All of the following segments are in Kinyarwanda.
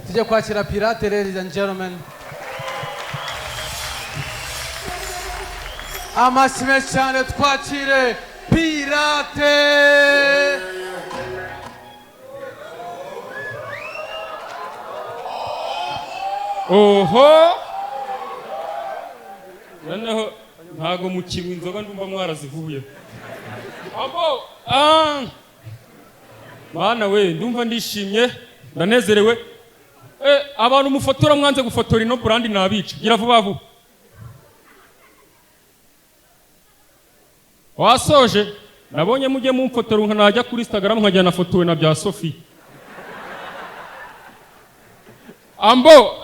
Tujya kwakira pirate, ladies and gentlemen. Amashimwe cyane twakire pirate. Oho noneho ntago mukinywa inzoga ndumva mwarazivuye abo bana we ndumva ndishimye ndanezerewe abantu mufotora mwanze gufotora ino brand nabica gira vuba vuba wasoje nabonye mujye mumfotora nka najya kuri Instagram nkajyana fotowe na bya Sophie ambo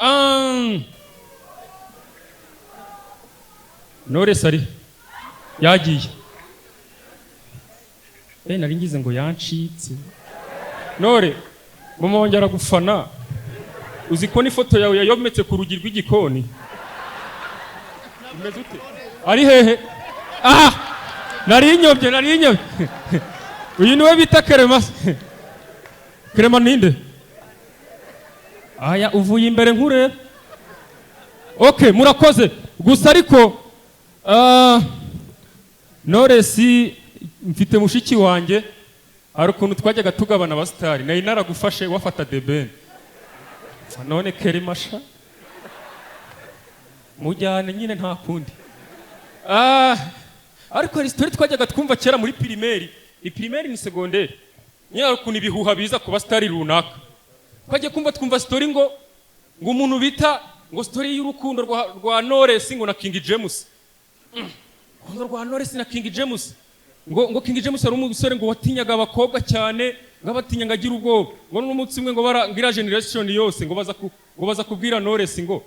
nore sari yagiye nari ngize ngo yancitse nore mumongera gufana uzi ko ni foto yawe yayometse ku rugi rw'igikoni umeze ute ari hehe nari inyobye uyu niwe bita Kerema ninde aya uvuye imbere nkure okay murakoze gusa ariko Noresi mfite mushiki wanjye hari ukuntu twajyaga tugabana abasitari nari naragufashe wafata deben none Kerimasha mujyane nyine nta kundi ariko hari story twajyaga twumva kera muri primaire primaire ni secondaire nyine ukuntu ibihuha biza ku basitari runaka twagiye twumva story ngo umuntu bita ngo story y'urukundo rwa Noresi ngo na King James ngo rwa Noresi na King James ngo King James ari umusore ngo watinyaga abakobwa cyane ngabatinyaga agira ubwoba ngo n'umunsi umwe ngo ngira generation yose ngo baza kubwira Noresi ngo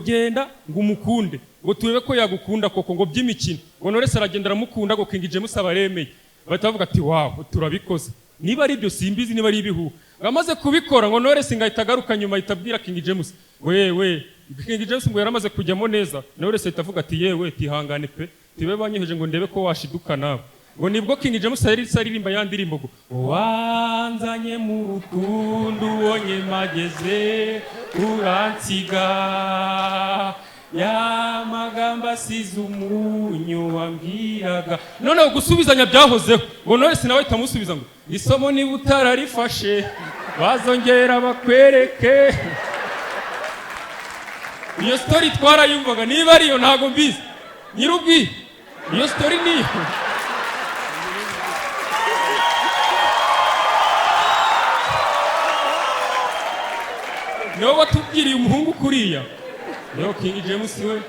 genda ngo umukunde ngo turebe ko yagukunda koko ngo by'imikino ngo Noresi aragenda aramukunda ngo King James abaremeye batavuga ati wow turabikoze niba ari byo simbizi niba ari ibihu ngamaze kubikora ngo Noresi ngahita agaruka nyuma itabwira King James we King James ngo yaramaze kujyamo neza Noresi itavuga ati yewe tihangane pe tibe banyeheje ngo ndebe ko washiduka nawe ngo nibwo King James aririmba yandirimbo ngo wanzanye mu rukundo wonye mageze uransiga ya magamba asize umunyu wambwiraga none gusubizanya byahozeho ngo Noresi nawe itamusubiza ngo isomo ni butararifashe bazongera bakwereke iyo story twarayumvaga niba ariyo ntago mbizi nyirubwi iyo story niyo niyo batubwiriye umuhungu kuriya niyo King James we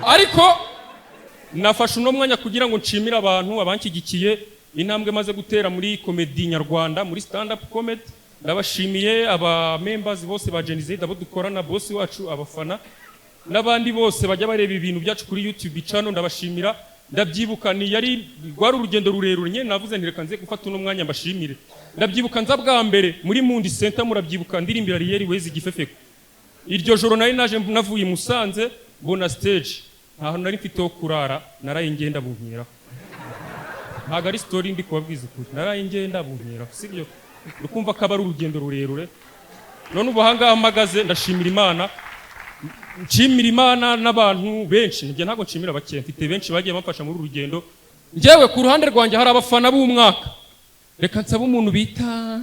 ariko nafashe uno mwanya kugira ngo nshimire abantu abanshyigikiye intambwe maze gutera muri comedy nyarwanda muri stand up comedy ndabashimiye aba members bose ba Genize abo dukorana boss wacu abafana n'abandi bose bajya bareba ibintu byacu kuri YouTube channel ndabashimira ndabyibuka ni yari rwari urugendo rurerure nye navuze ntireka nze gufata uno mwanya mbashimire ndabyibuka nza bwa mbere muri Mundi Center murabyibuka ndirimbira riyeri wezi gifefeko iryo joro nari naje navuye Musanze bona stage ntaho nari mfite kurara naraye ngenda bunkira ntago ari story ndi kubabwiza ukuri naraye ngenda bunkira sibyo ukumva ko ari urugendo rurerure none ubuhanga amagaze ndashimira Imana nshimira Imana n'abantu benshi nje ntago nshimira bake mfite benshi bagiye bamfasha muri urugendo njyewe ku ruhande rwanjye hari abafana b'umwaka reka nsaba umuntu bita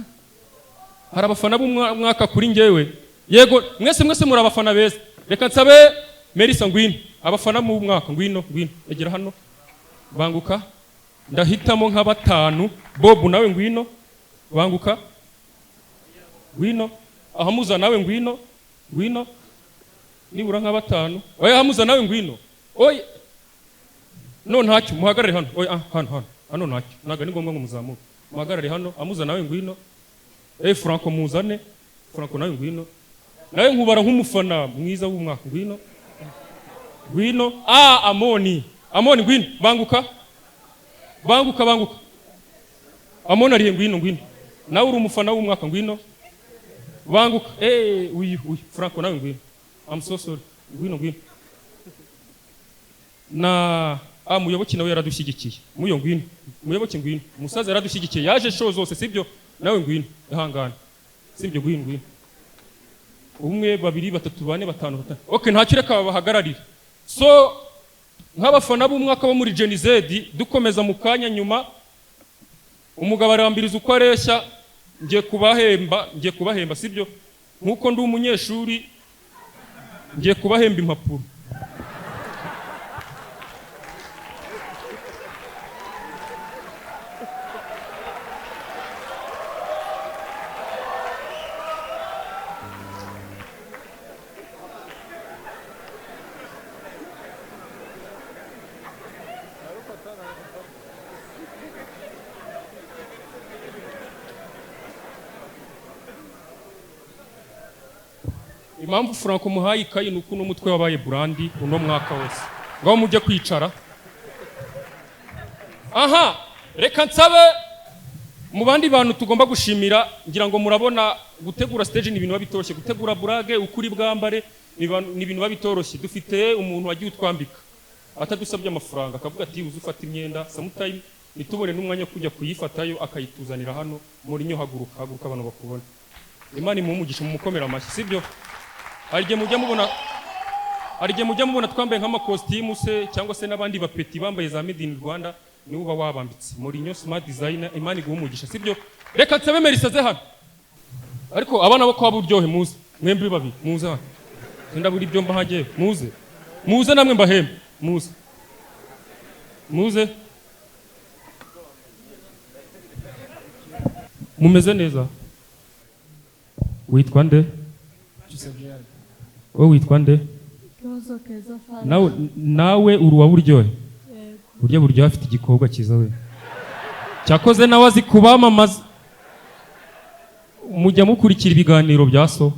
hari abafana b'umwaka kuri njyewe yego mwese muri abafana beza reka nsabe Melissa ngwino abafana mu mwaka ngwino egera hano banguka ndahitamo nka batanu Bob nawe ngwino banguka ngwino ahamuza nawe ngwino nibura nka batanu oya ahamuza nawe ngwino oya no ntacyo muhagarare hano oya hano ntacyo naga ni ngombwa ngo muzamuke muhagarare hano amuza nawe ngwino Franco muzane Franco nawe ngwino nawe nkubara nk'umufana mwiza w'umwaka ngwino Amoni ngwino banguka Amoni ari ngwino nawe uri umufana w'umwaka ngwino banguka uyu Franco nawe ngwino I'm so sorry ngwino na muyoboke nawe yaradushyigikiye ngwino muyoboke ngwino umusaza yaradushyigikiye yaje show zose sibyo nawe ngwino ihangana sibyo ngwino umwe babiri batatu bane batanu okay ntacyo reka babahagararira so nk'abafana b'umwaka bo muri Gen Z dukomeza mu kanya nyuma umugabo arambiriza uko areshya ngiye kubahemba sibyo nkuko ndi umunyeshuri ngiye kubahemba impapuro impamvu Franco muhaye ikayi nuko n'umutwe wabaye brandi uno mwaka wose ngaho mujye kwicara aha reka nsabe mu bandi bantu tugomba gushimira ngira ngo murabona gutegura stage ni ibintu babitoroshye gutegura burage ukuri bwambare ni ibintu babitoroshye dufite umuntu wagiye utwambika atadusabye amafaranga akavuga ati uzufata imyenda sometime nitubone n'umwanya kujya kuyifatayo akayituzanira hano muri nyo haguruka abantu bakubona Imana imumugisha mu mukomera amashyi sibyo Arige mujya mubona twambaye nk'amakositimu se cyangwa se n'abandi bapeti bambaye za Made in Rwanda ni uba wabambitse muri nyo smart designer Imana igumugisha sibyo reka tsabe merisaze hano ariko abana bo kwa buryohe muze mwembi babiri muze hano senda buri byo mbahagiye muze namwe mbahembe muze mumeze neza witwa nde witwa nde nawe uruwa buryohe buryohe afite igikobwa cyiza we cyakoze nawe azi kubamamaza mujya mukurikira ibiganiro bya so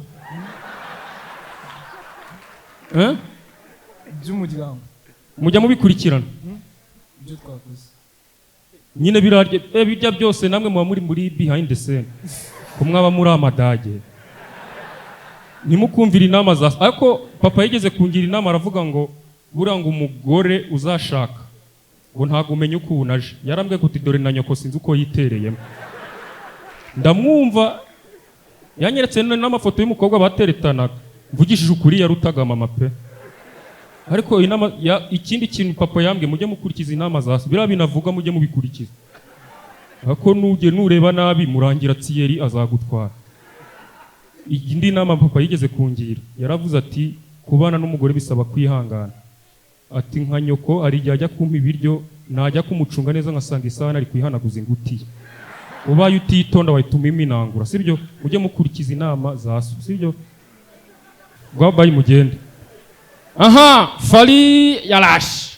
by'umuryango mujya mubikurikirana ibyo twakoze nyine birya byose namwe muba muri behind the scene ko mwaba muri amadage nimukumvira inama za ariko papa yigeze kungira inama aravuga ngo buranga umugore uzashaka ngo ntago umenye uko unaje yarambwe kuti dore na nyoko sinzi uko yitereyemo ndamwumva yanyeretse n'amafoto y'umukobwa bateretanaga mvugishije ukuri yarutaga mama pe ariko inama ikindi kintu papa yambwe mujye mukurikiza inama za bira binavuga mujye mubikurikiza ako nureba nabi murangira Thierry azagutwara indi nama papa yigeze kungira yaravuze ati kubana n'umugore bisaba kwihangana ati nka nyoko ari ajya kumpa ibiryo najya kumucunga neza nkasanga isahani ari kwihanaguza inguti ubaye utitonda wahituma iminangura sibyo mujye mukurikiza inama za sibyo gwabaye mugende aha fari yarash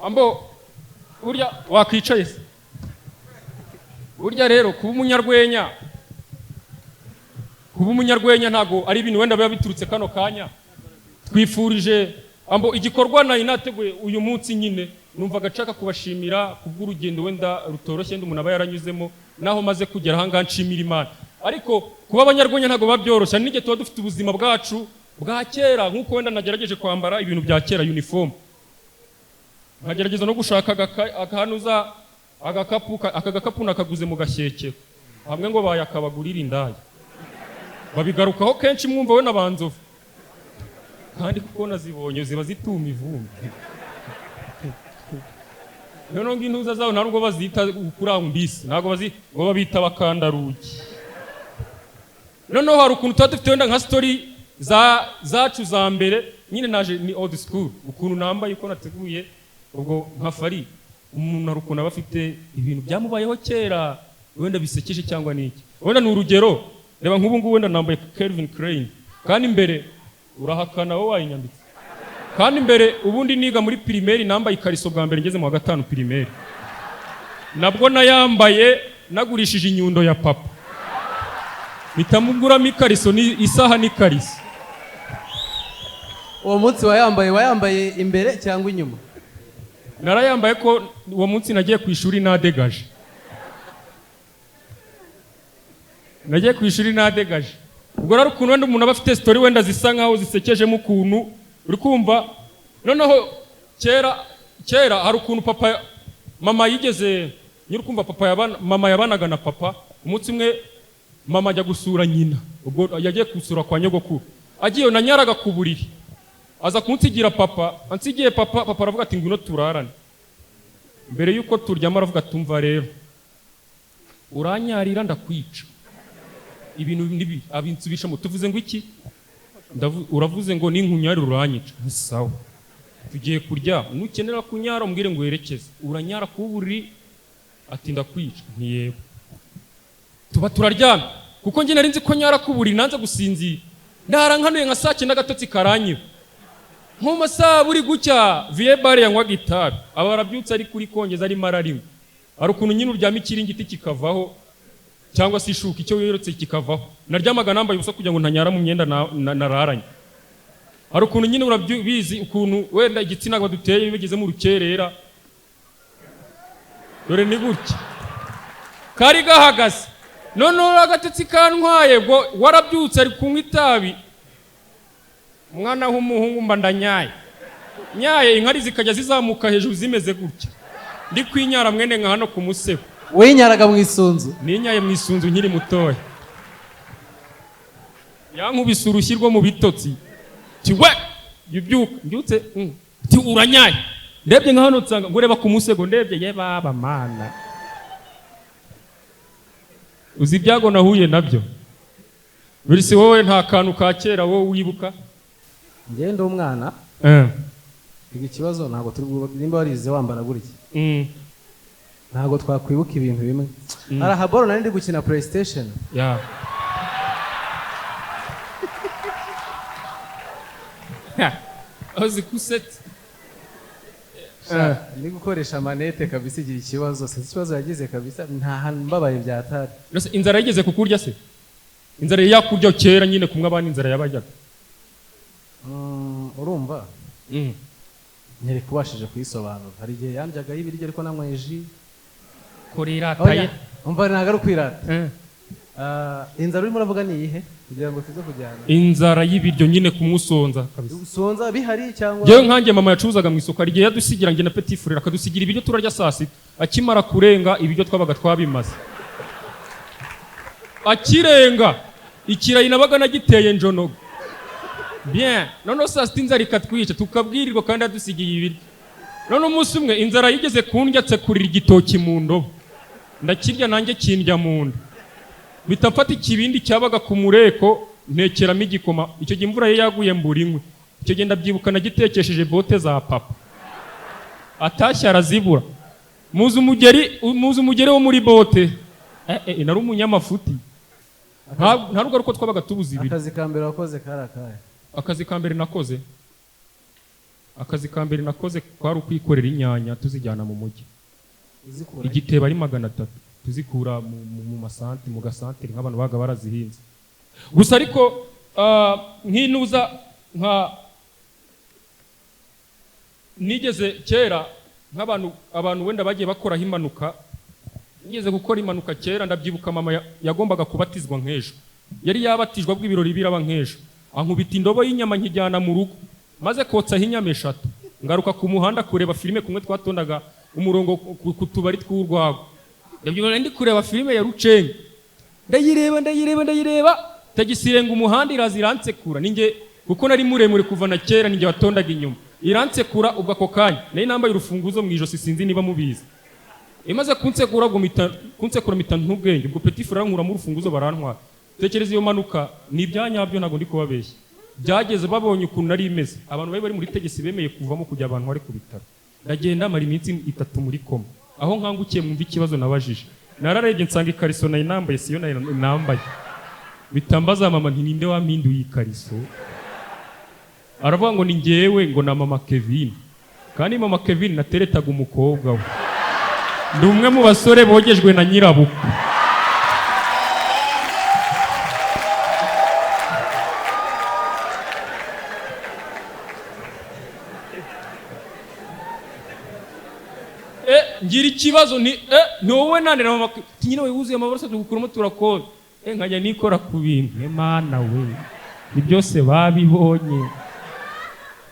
ambo burya wakwicaye burya rero kuba umunyarwenya ntago ari ibintu wenda biba biturutse kano kanya twifurije ambo igikorwa nayo nateguye uyu munsi nyine numva gacaka kubashimira kubw'urugendo wenda rutoroshye ndi umuntu aba yaranyuzemo naho maze kugera hanga nshimira Imana ariko kuba abanyarwenya ntago babyoroshya nige tuba dufite ubuzima bwacu bwa kera nkuko wenda nagerageje kwambara ibintu bya kera uniform nkagerageza no gushaka akahanuza agakapu nakaguze mu gashyeke hamwe ngo bayakabagurira indaya babigarukaho kenshi mwumva we nabanzovu kandi kuko nazibonye ziba zituma ivumbi none ngo intuza zaho ntabwo bazita kurambisi ntabwo ngo babita bakandaruki noneho hari ukuntu tuba dufite wenda nka story zacu za mbere nyine naje ni old school ukuntu nambaye uko nateguye ubwo nka fari umuntu ari ukuntu aba afite ibintu byamubayeho kera wenda bisekeje cyangwa niki wenda ni urugero reba nk'ubu ngubu wenda nambaye Calvin Klein kandi imbere urahakana wowe wayinyambitse kandi imbere ubundi niga muri primaire nambaye ikariso bwa mbere ngeze mu wa gatanu primaire nabwo nayambaye nagurishije inyundo ya papa bitamuguramo ikariso ni isaha n'ikariso uwo munsi wayambaye imbere cyangwa inyuma narayambaye ko uwo munsi nagiye ku ishuri nadegaje ubwo rero ukuntu wenda umuntu aba afite story wenda zisa nkaho zisekejemo ukuntu uri kumva noneho kera hari ukuntu papa mama yigeze nyiri kumva mama yabanaga na papa umunsi umwe mama ajya gusura nyina ubwo yagiye gusura kwa nyogokuru agiye na nyaraga ku buriri aza kunsigira papa ansigiye papa aravuga ati ngwino turarane mbere yuko turyama aravuga tumva rero uranyarira ndakwica ibintu nibi abinsubishamo tuvuze ngo iki uravuze ngo ninkunyarira uranyica sawa tugiye kurya nukenera kunyara umbwire ngo yerekeze uranyara ku buriri ati ndakwica ntiyego tuba turaryama kuko njye nari nzi ko nyara ku buriri nanze gusinzira ndarankanuye nka saa 9 gatotsi karanyiba nko masaha buri gucya IBERA yanywaga itabi aba barabyutse ari kuri kongeza ari mararimo ari ukuntu nyine uryama ikiringiti kikavaho cyangwa se ishuka icyo wirotse kikavaho naryamaga nambaye ubusa kugira ngo ntanyara mu myenda nararanye hari ukuntu nyine urabizi ukuntu wenda igitsina baduteye bigeze mu rukerera dore ni gutya kari gahagaze none agatotsi kantwaye bwo warabyutse ari kunywa itabi umwana w'umuhungu mba ndanyaye inkari zikajya zizamuka hejuru zimeze gutya ndi kwinyara mwene nka hano ku musego winyaraga mu isunzu ninyaye mu isunzu nkiri mutoya yankubise urushyi rwo mu bitotsi tiwe yubyuka mbyutse ti uranyaye ndebye nka hano nsanga ngureba ku musego ndebye ye baba mana uzi ibyago nahuye nabyo birisi wowe nta kantu ka kera wowe wibuka ngende umwana ikibazo ntabwo turi nimba warize wambara gutya ntabwo twakwibuka ibintu bimwe hari ahaboro nari ndi gukina PlayStation ozi kusete ndi gukoresha manete kabisa igira ikibazo sinzi ikibazo yagize kabisa nta hantu mbabaye byatari inzara yigeze kukurya se inzara yakurya kera nyine kumwe abandi inzara yabajyaga urumva nyere kubashije kuyisobanura hari igihe yandyaga y'ibiryo ariko nanywe ji kurirataye umva ntago ari kwirata inzara urimo uravuga ni iyihe kugira ngo tuze kujyana inzara y'ibiryo nyine kumusonza kabisa usonza bihari cyangwa yewe nkanjye mama yacuruzaga mu isoko igihe yadusigira nge na petit frère akadusigira ibiryo turarya saa sita akimara kurenga ibiryo twabaga twabimaze akirenga ikirayi nabaga nagiteye njonogo bien none saa sita inzara ikatwica tukabwirirwa kandi yadusigiye ibiryo none umunsi umwe inzara yigeze kundyatse kurira igitoki mu ndobo ndakirya nanjye kindya mu nda bitafata ikibindi cyabaga ku mureko ntekeramo igikoma icyo gihe imvura ye yaguye mburinywe icyo gihe ndabyibuka nagitekesheje bote za papa atashye arazibura muzi umugeri wo muri bote nari umunyamafuti nta rugo ruko twabaga tubuze ibiri akazi ka mbere wakoze karakaye akazi ka mbere nakoze kwari ukwikorera inyanya tuzijyana mu mujyi igitebo ari 300 tuzikura mu masanti mu gasantere nk'abantu baga barazihinze gusa ariko nkinuza nigeze kera nk'abantu wenda bagiye bakoraho impanuka nigeze gukora impanuka kera ndabyibuka mama yagombaga kubatizwa nk'ejo yari yabatijwa bw'ibirori biraba nk'ejo ankubita indobo y'inyama nkijyana mu rugo maze kotsaho inyama 3 ngaruka ku muhanda kureba filime kumwe twatondaga umurongo ku tubari tw'urwago ndabyibona ndi kureba filime ya Rucenge ndayireba tagisirenga umuhanda iraziransekura ninge kuko nari muremure kuva na kera ninge watondaga inyuma iransekura ubwo ako kanya nari nambaye urufunguzo mu ijosi sinzi niba mubizi imaze kunsekura mita ntubwenge ubwo petit frère nkura mu rufunguzo barantwara tekereza iyo manuka ni ibyanyabyo ntago ndi kubabeshya byageze babonye ukuntu nari imeze abantu bari muri tegesi bemeye kuvamo kujya abantu bari ku bitaro ndagenda mara iminsi 3 muri koma aho nkangukiye mwumva ikibazo nabajije nararebye nsanga ikariso nayo nambaye siyo nayo nambaye bitambaza mama nti ninde wampinduye ikariso aravuga ngo ni ngewe ngo na mama Kevin kandi mama Kevin nateretaga umukobwa we ndi umwe mu basore bogejwe na nyirabukwe ngira ikibazo ni wowe nandira mama nyine wuzuye amabaraso tugukuramo turakora nkajya nikora ku bintu Mana we ni byose babibonye.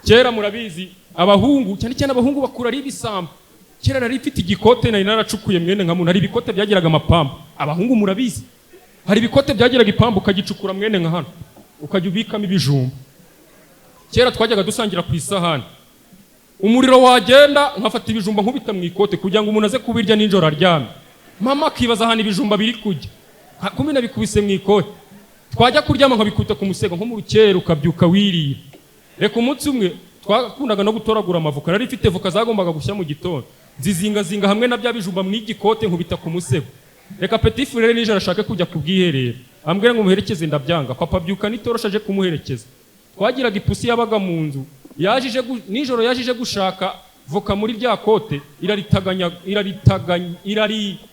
Kera murabizi abahungu cyane cyane abahungu bakura ari ibisambo. Kera nari ifite igikote nari naracukuye mwene nka muntu, ari ibikote byagiraga amapamba. Abahungu murabizi hari ibikote byagiraga ipamba ukagicukura mwene nka hano ukajya ubikamo ibijumba. Kera twajyaga dusangira ku isahani, umuriro wagenda nkafata ibijumba nkubita mu ikote kugira ngo umuntu aze kubirya ninjoro aryamye. Mama akibaza ahantu ibijumba biri kujya, kumena bikubise mu ikote. Twajya kuryama nkabikuta ku musego nko mu rukero ukabyuka wirira. Reka umunsi umwe twakundaga no gutoragura amavuka, nari ifite voka zagombaga gushya mu gitondo, zizingazinga hamwe na bya bijumba mu igikote nkubita ku musego. Reka petit frère nijoro ashaka kujya kubwiherera, ambwira ngo muherekeze, ndabyanga. Papa byuka nitoroshaje kumuherekeza. Twagiraga ipusi yabaga mu nzu, nijoro yajije gushaka voka muri rya kote,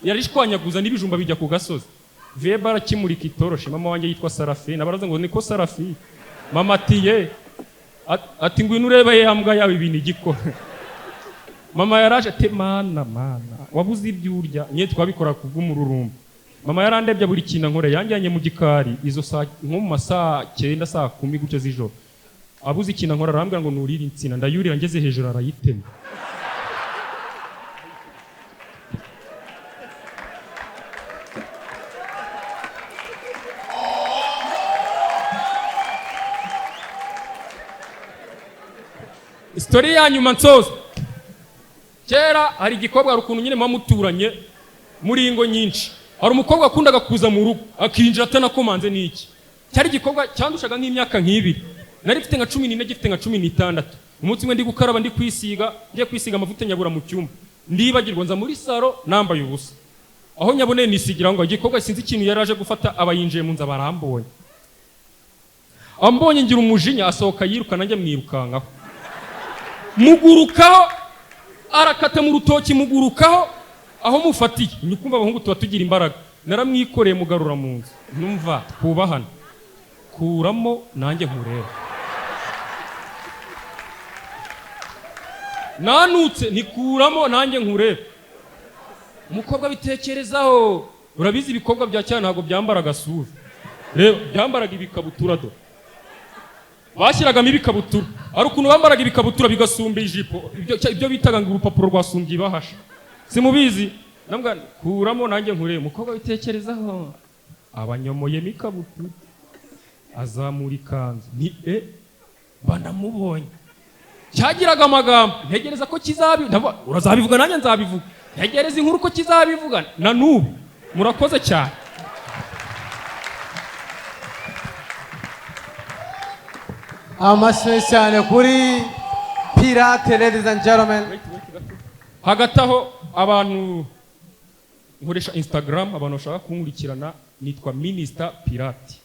irarishwanyaguza n'ibijumba bijya ku gasozi. Veba arakimurika itoroshe. Mama wanjye yitwa Sarafi, nabaraza ngo niko Sarafi. Mama atiye ati ngwino urebe yambwa yawe ibintu igikora. Mama yaraje ati mana wabuze ibyo urya. Nye twabikora kubw'umururumba. Mama yarandebye buri kintu nkore, yanjyanye mu gikari izo saa nko mu masaa 9 saa 10 gucyo z'ijoro. Abuze ikintu nkora arambwira ngo nurira insina, ndayurira ngeze hejuru arayitema. Story ya nyuma nsoza. Kera hari igikobwa rukuntu nyine mamuturanye muri ingo nyinshi. Hari umukobwa akundaga kuza mu rugo akinjira atanakomanze n'iki. Cyari igikobwa cyandushaga nk'imyaka nk'ibiri. Nari mfite nka 14 gifite nka 16. Umunsi umwe ndi gukaraba ndi kwisiga amavuta nyabura mu cyumba. Ndibagirwa nza muri saro nambaye ubusa. Aho nyabone nisigira ngo igikobwa sinzi ikintu yaraje gufata abayinjiye mu nza barambonye. Ambonye ngira umujinya asohoka yiruka nanjye mwirukangaho. Mugurukaho arakata mu rutoki, mugurukaho aho mufatiye. Nikumva abahungu tuba tugira imbaraga. Naramwikoreye mugarura mu nzu. Numva kubahana. Kuramo nanjye nkureba. Nanutse nikuramo nanjye nkureba. Umukobwa bitekerezaho. Urabizi ibikobwa bya cyane ntago byambaraga suve. Reba byambaraga ibikabutura do. Bashyiragamo ibikabutura. Ari ukuntu bambaraga ibikabutura bigasumba ijipo. Ibyo bitaga ngo urupapuro rwasumbye ibahasha. Simubizi. Nambwa kuramo nanjye nkureba. Umukobwa bitekerezaho. Abanyomoye mikabutura. Azamura ikanzu. Ni banamubonye. Cyagiraga amagambo. Ntegereza ko urazabivuga nanjye nzabivuga. Ntegereza inkuru ko kizabivuga na nubu. Murakoze cyane. Amashyi cyane kuri Pirate, ladies and gentlemen. Hagati aho abantu nkoresha Instagram, abantu bashaka kunkurikirana, nitwa Minister Pirate.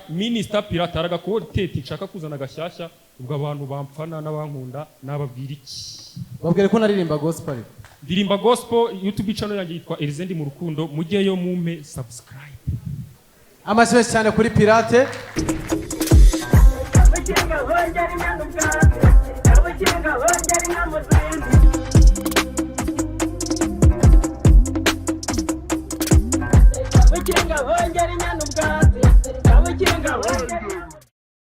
Minister Pirate haragakontenti nshaka kuzana gashyashya, ubwo abantu bampfana n'abankunda nababwira iki. Babwire ko naririmba gospel. Ndirimba gospel, YouTube channel yanjye yitwa Elizendi mu rukundo, mujyeyo mume subscribe. Amashyi cyane kuri Pirate. Abacyenga bongera inyanduka, abacyenga bongera inyamuzinga.